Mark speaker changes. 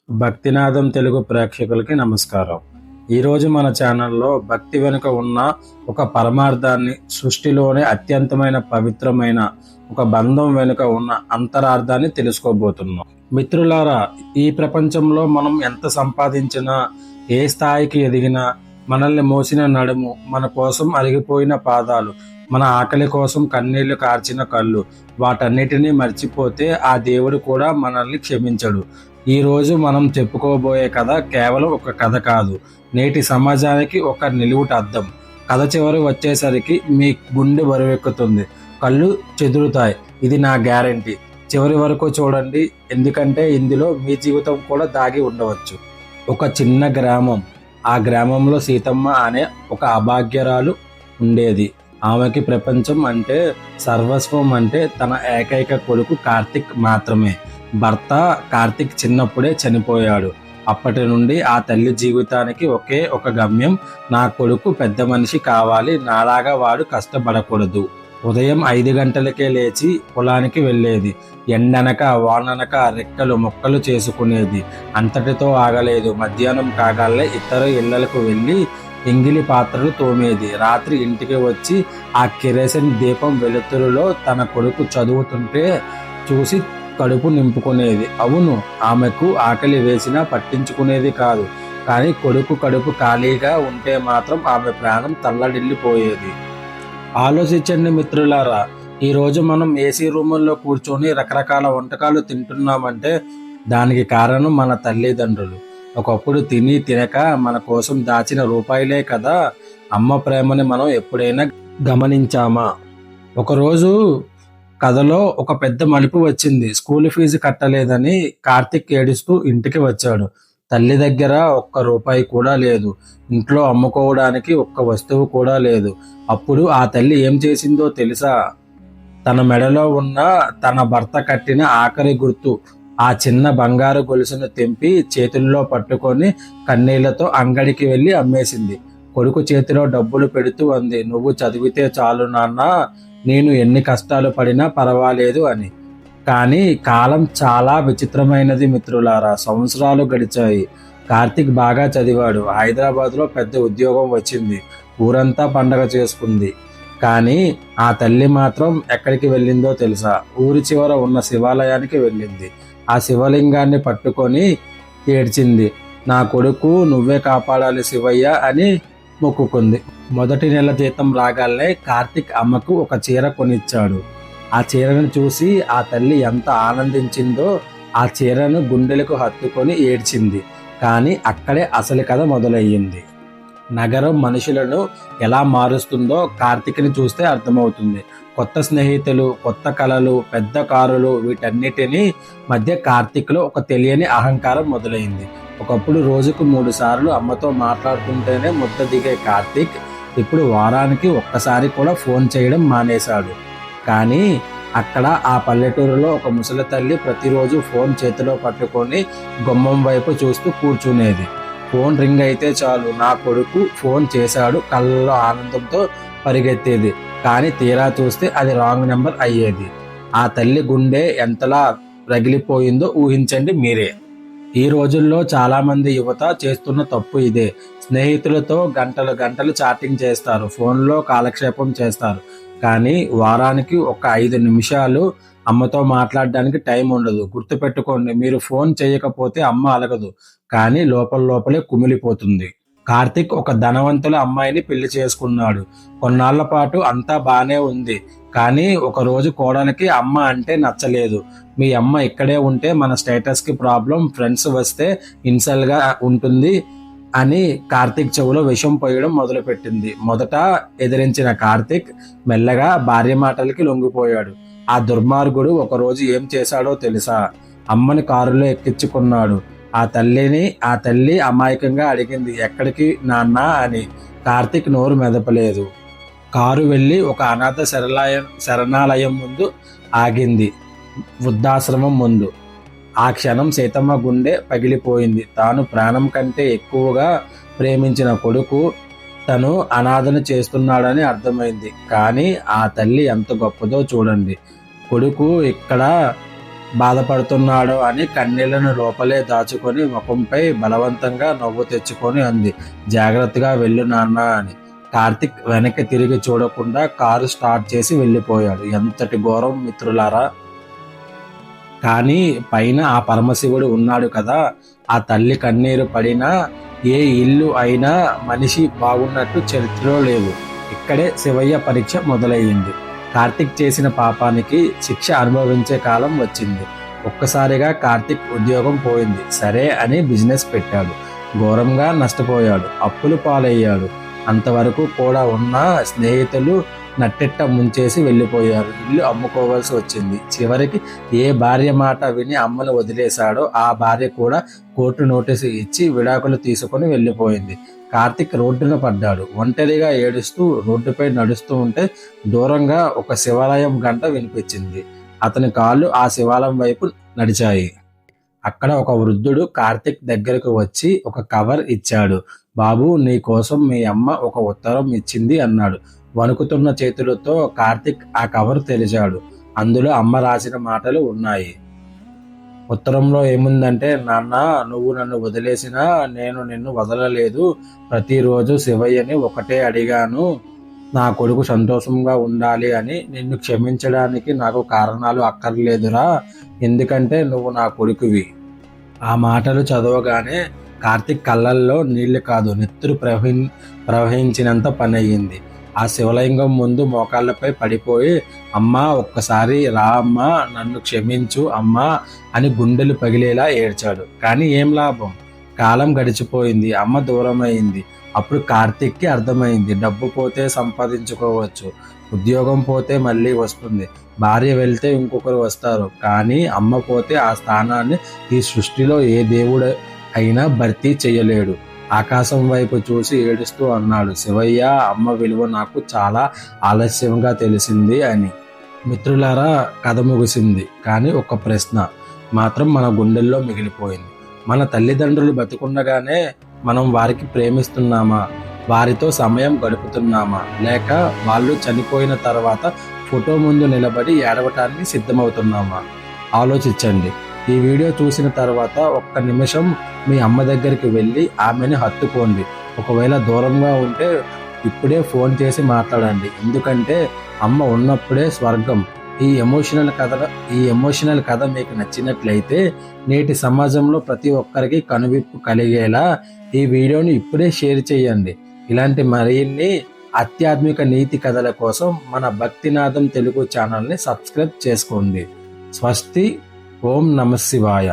Speaker 1: భక్తినాదం తెలుగు ప్రేక్షకులకి నమస్కారం. ఈరోజు మన ఛానల్లో భక్తి వెనుక ఉన్న ఒక పరమార్థాన్ని, సృష్టిలోనే అత్యంతమైన పవిత్రమైన ఒక బంధం వెనుక ఉన్న అంతరార్థాన్ని తెలుసుకోబోతున్నాం. మిత్రులారా, ఈ ప్రపంచంలో మనం ఎంత సంపాదించినా, ఏ స్థాయికి ఎదిగినా, మనల్ని మోసిన నడుము, మన కోసం అరిగిపోయిన పాదాలు, మన ఆకలి కోసం కన్నీళ్లు కార్చిన కళ్ళు, వాటన్నిటినీ మర్చిపోతే ఆ దేవుడు కూడా మనల్ని క్షమించడు. ఈరోజు మనం చెప్పుకోబోయే కథ కేవలం ఒక కథ కాదు, నేటి సమాజానికి ఒక నిలువుట అద్దం. కథ చివరి వచ్చేసరికి మీ గుండె బరువెక్కుతుంది, కళ్ళు చెదురుతాయి. ఇది నా గ్యారంటీ. చివరి వరకు చూడండి, ఎందుకంటే ఇందులో మీ జీవితం కూడా దాగి ఉండవచ్చు. ఒక చిన్న గ్రామం. ఆ గ్రామంలో సీతమ్మ అనే ఒక అభాగ్యరాలు ఉండేది. ఆమెకి ప్రపంచం అంటే, సర్వస్వం అంటే తన ఏకైక కొడుకు కార్తిక్ మాత్రమే. భర్త కార్తిక్ చిన్నప్పుడే చనిపోయాడు. అప్పటి నుండి ఆ తల్లి జీవితానికి ఒకే ఒక గమ్యం, నా కొడుకు పెద్ద మనిషి కావాలి, నాలాగా వాడు కష్టపడకూడదు. ఉదయం 5 గంటలకే లేచి పొలానికి వెళ్ళేది. ఎండనక వాననక రెక్కలు మొక్కలు చేసుకునేది. అంతటితో ఆగలేదు. మధ్యాహ్నం కాగాలే ఇతర ఇళ్లకు వెళ్ళి ఎంగిలి పాత్రలు తోమేది. రాత్రి ఇంటికి వచ్చి ఆ కిరోసిన్ దీపం వెలుతురులో తన కొడుకు చదువుతుంటే చూసి కడుపు నింపుకునేది. అవును, ఆమెకు ఆకలి వేసినా పట్టించుకునేది కాదు. కానీ కొడుకు కడుపు ఖాళీగా ఉంటే మాత్రం ఆమె ప్రాణం తల్లడిల్లిపోయేది. ఆలోచించండి మిత్రులారా, ఈరోజు మనం ఏసీ రూముల్లో కూర్చొని రకరకాల వంటకాలు తింటున్నామంటే దానికి కారణం మన తల్లిదండ్రులు. ఒకప్పుడు తిని తినక మన కోసం దాచిన రూపాయలే కదా. అమ్మ ప్రేమని మనం ఎప్పుడైనా గమనించామా? ఒకరోజు కథలో ఒక పెద్ద మలుపు వచ్చింది. స్కూల్ ఫీజు కట్టలేదని కార్తిక్ ఏడుస్తూ ఇంటికి వచ్చాడు. తల్లి దగ్గర ఒక్క రూపాయి కూడా లేదు. ఇంట్లో అమ్ముకోవడానికి ఒక్క వస్తువు కూడా లేదు. అప్పుడు ఆ తల్లి ఏం చేసిందో తెలుసా? తన మెడలో ఉన్న తన భర్త కట్టిన ఆఖరి గుర్తు, ఆ చిన్న బంగారు గొలుసును తెంపి చేతుల్లో పట్టుకొని కన్నీళ్లతో అంగడికి వెళ్ళి అమ్మేసింది. కొడుకు చేతిలో డబ్బులు పెడుతూ అంది, నువ్వు చదివితే చాలు నాన్న, నేను ఎన్ని కష్టాలు పడినా పర్వాలేదు అని. కానీ కాలం చాలా విచిత్రమైనది మిత్రులారా. సంవత్సరాలు గడిచాయి. కార్తిక్ బాగా చదివాడు. హైదరాబాద్లో పెద్ద ఉద్యోగం వచ్చింది. ఊరంతా పండగ చేసుకుంది. కానీ ఆ తల్లి మాత్రం ఎక్కడికి వెళ్ళిందో తెలుసా? ఊరి చివర ఉన్న శివాలయానికి వెళ్ళింది. ఆ శివలింగాన్ని పట్టుకొని ఏడ్చింది. నా కొడుకు నువ్వే కాపాడాలి శివయ్య అని మొక్కుకుంది. మొదటి నెల జీతం రాగానే కార్తిక్ అమ్మకు ఒక చీర కొనిచ్చాడు. ఆ చీరను చూసి ఆ తల్లి ఎంత ఆనందించిందో, ఆ చీరను గుండెలకు హత్తుకొని ఏడ్చింది. కానీ అక్కడే అసలు కథ మొదలయ్యింది. నగరం మనుషులను ఎలా మారుస్తుందో కార్తిక్ని చూస్తే అర్థమవుతుంది. కొత్త స్నేహితులు, కొత్త కళలు, పెద్ద కారులు, వీటన్నిటినీ మధ్య కార్తిక్లో ఒక తెలియని అహంకారం మొదలైంది. ఒకప్పుడు రోజుకు 3 సార్లు అమ్మతో మాట్లాడుతుంటేనే ముద్ద దిగే కార్తిక్ ఇప్పుడు వారానికి ఒక్కసారి కూడా ఫోన్ చేయడం మానేశాడు. కానీ అక్కడ ఆ పల్లెటూరులో ఒక ముసలి తల్లి ప్రతిరోజు ఫోన్ చేతిలో పట్టుకొని గుమ్మం వైపు చూస్తూ కూర్చునేది. ఫోన్ రింగ్ అయితే చాలు, నా కొడుకు ఫోన్ చేశాడు, కళ్ళలో ఆనందంతో పరిగెత్తేది. కానీ తీరా చూస్తే అది రాంగ్ నెంబర్ అయ్యేది. ఆ తల్లి గుండె ఎంతలా రగిలిపోయిందో ఊహించండి మీరే. ఈ రోజుల్లో చాలామంది యువత చేస్తున్న తప్పు ఇదే. స్నేహితులతో గంటలు గంటలు చాటింగ్ చేస్తారు, ఫోన్లో కాలక్షేపం చేస్తారు. కానీ వారానికి ఒక 5 నిమిషాలు అమ్మతో మాట్లాడడానికి టైం ఉండదు. గుర్తుపెట్టుకోండి, మీరు ఫోన్ చేయకపోతే అమ్మ అలగదు, కానీ లోపలే కుమిలిపోతుంది. కార్తిక్ ఒక ధనవంతుల అమ్మాయిని పెళ్లి చేసుకున్నాడు. కొన్నాళ్ల పాటు అంతా బానే ఉంది. కానీ ఒకరోజు కోడలికి అమ్మ అంటే నచ్చలేదు. మీ అమ్మ ఇక్కడే ఉంటే మన స్టేటస్కి ప్రాబ్లం, ఫ్రెండ్స్ వస్తే ఇన్సల్ట్గా ఉంటుంది అని కార్తిక్ చెవులో విషం పోయడం మొదలుపెట్టింది. మొదట ఎదిరించిన కార్తిక్ మెల్లగా భార్య మాటలకి లొంగిపోయాడు. ఆ దుర్మార్గుడు ఒకరోజు ఏం చేశాడో తెలుసా? అమ్మని కారులో ఎక్కించుకున్నాడు. ఆ తల్లి అమాయకంగా అడిగింది, ఎక్కడికి నాన్న అని. కార్తిక్ నోరు మెదపలేదు. కారు వెళ్ళి ఒక అనాథ శరణాలయం ముందు ఆగింది, వృద్ధాశ్రమం ముందు. ఆ క్షణం సీతమ్మ గుండె పగిలిపోయింది. తాను ప్రాణం కంటే ఎక్కువగా ప్రేమించిన కొడుకు తను అనాథను చేస్తున్నాడని అర్థమైంది. కానీ ఆ తల్లి ఎంత గొప్పదో చూడండి. కొడుకు ఇక్కడ బాధపడుతున్నాడో అని కన్నీళ్లను లోపలే దాచుకొని ముఖంపై బలవంతంగా నవ్వు తెచ్చుకొని అంది, జాగ్రత్తగా వెళ్ళు నాన్న అని. కార్తిక్ వెనక్కి తిరిగి చూడకుండా కారు స్టార్ట్ చేసి వెళ్ళిపోయాడు. ఎంతటి ఘోరం మిత్రులారా! కానీ పైన ఆ పరమశివుడు ఉన్నాడు కదా, ఆ తల్లి కన్నీరు పడినా ఏ ఇల్లు అయినా మనిషి బాగున్నట్టు చరిత్రలో లేవు. ఇక్కడే శివయ్య పరీక్ష మొదలయ్యింది. కార్తిక్ చేసిన పాపానికి శిక్ష అనుభవించే కాలం వచ్చింది. ఒక్కసారిగా కార్తిక్ ఉద్యోగం పోయింది. సరే అని బిజినెస్ పెట్టాడు. ఘోరంగా నష్టపోయాడు. అప్పులు పాలయ్యాడు. అంతవరకు కూడా ఉన్న స్నేహితులు నట్టెట్ట ముంచేసి వెళ్ళిపోయారు. ఇల్లు అమ్ముకోవాల్సి వచ్చింది. చివరికి ఏ భార్య మాట విని అమ్మను వదిలేశాడో ఆ భార్య కూడా కోర్టు నోటీసు ఇచ్చి విడాకులు తీసుకొని వెళ్ళిపోయింది. కార్తిక్ రోడ్డున పడ్డాడు. ఒంటరిగా ఏడుస్తూ రోడ్డుపై నడుస్తూ ఉంటే దూరంగా ఒక శివాలయం గంట వినిపించింది. అతని కాళ్ళు ఆ శివాలయం వైపు నడిచాయి. అక్కడ ఒక వృద్ధుడు కార్తిక్ దగ్గరకు వచ్చి ఒక కవర్ ఇచ్చాడు. బాబు, నీ కోసం మీ అమ్మ ఒక ఉత్తరం ఇచ్చింది అన్నాడు. వణుకుతున్న చేతులతో కార్తిక్ ఆ కవర్ తెరిచాడు. అందులో అమ్మ రాసిన మాటలు ఉన్నాయి. ఉత్తరంలో ఏముందంటే, నాన్న, నువ్వు నన్ను వదిలేసినా నేను నిన్ను వదలలేదు. ప్రతిరోజు శివయ్యని ఒకటే అడిగాను, నా కొడుకు సంతోషంగా ఉండాలి అని. నిన్ను క్షమించడానికి నాకు కారణాలు అక్కర్లేదురా, ఎందుకంటే నువ్వు నా కొడుకువి. ఆ మాటలు చదవగానే కార్తిక్ కళ్ళల్లో నీళ్లు కాదు నెత్తురు ప్రవహించినంత పని అయ్యింది. ఆ శివలింగం ముందు మోకాళ్ళపై పడిపోయి, అమ్మా, ఒక్కసారి రా అమ్మా, నన్ను క్షమించు అమ్మా అని గుండెలు పగిలేలా ఏడ్చాడు. కానీ ఏం లాభం? కాలం గడిచిపోయింది. అమ్మ దూరమైంది. అప్పుడు కార్తిక్కి అర్థమైంది, డబ్బు పోతే సంపాదించుకోవచ్చు, ఉద్యోగం పోతే మళ్ళీ వస్తుంది, భార్య వెళ్తే ఇంకొకరు వస్తారు, కానీ అమ్మ పోతే ఆ స్థానాన్ని ఈ సృష్టిలో ఏ దేవుడు అయినా భర్తీ చేయలేడు. ఆకాశం వైపు చూసి ఏడుస్తూ అన్నాడు, శివయ్య, అమ్మ విలువ నాకు చాలా ఆలస్యంగా తెలిసింది అని. మిత్రులారా, కథ ముగిసింది. కానీ ఒక ప్రశ్న మాత్రం మన గుండెల్లో మిగిలిపోయింది. మన తల్లిదండ్రులు బతికుండగానే మనం వారికి ప్రేమిస్తున్నామా, వారితో సమయం గడుపుతున్నామా, లేక వాళ్ళు చనిపోయిన తర్వాత ఫోటో ముందు నిలబడి ఏడవటానికి సిద్ధమవుతున్నామా? ఆలోచించండి. ఈ వీడియో చూసిన తర్వాత ఒక్క నిమిషం మీ అమ్మ దగ్గరికి వెళ్ళి ఆమెను హత్తుకోండి. ఒకవేళ దూరంగా ఉంటే ఇప్పుడే ఫోన్ చేసి మాట్లాడండి. ఎందుకంటే అమ్మ ఉన్నప్పుడే స్వర్గం. ఈ ఎమోషనల్ కథ మీకు నచ్చినట్లయితే నేటి సమాజంలో ప్రతి ఒక్కరికి కనువిప్పు కలిగేలా ఈ వీడియోని ఇప్పుడే షేర్ చేయండి. ఇలాంటి మరిన్ని ఆధ్యాత్మిక నీతి కథల కోసం మన భక్తినాథం తెలుగు ఛానల్ని సబ్స్క్రైబ్ చేసుకోండి. స్వస్తి. ఓం నమః శివాయ.